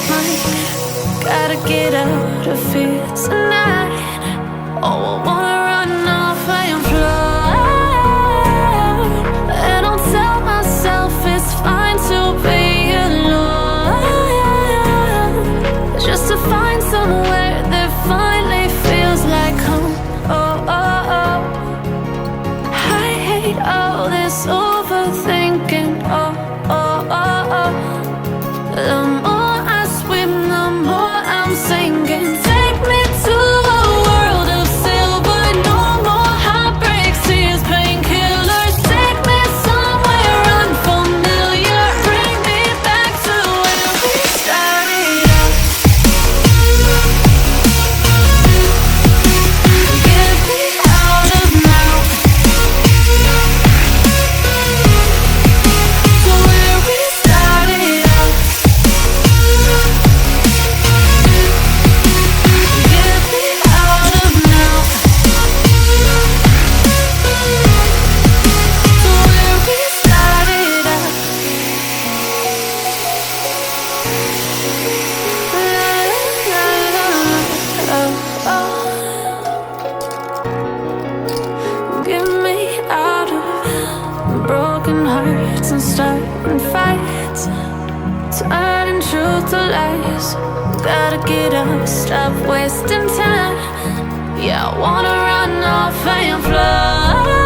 mind. Gotta get out of here tonight. Oh, I wanna run off and fly. And I'll tell myself it's fine to be alone, just to find somewhere that finally feels like home. Oh, oh, oh. I hate all this overthinking. Oh, oh, oh, oh. The more I swim, the more I'm sinking. Take me to a world of silver. No more heartbreaks, tears, painkillers. Take me somewhere unfamiliar. Bring me back to where we started out. Get me out of now, to where we started out. Get me out of now, to where we started out. Get me out of broken hearts and starting fights, turning truth to lies. Gotta get up, stop wasting time. Yeah, I wanna run off and fly.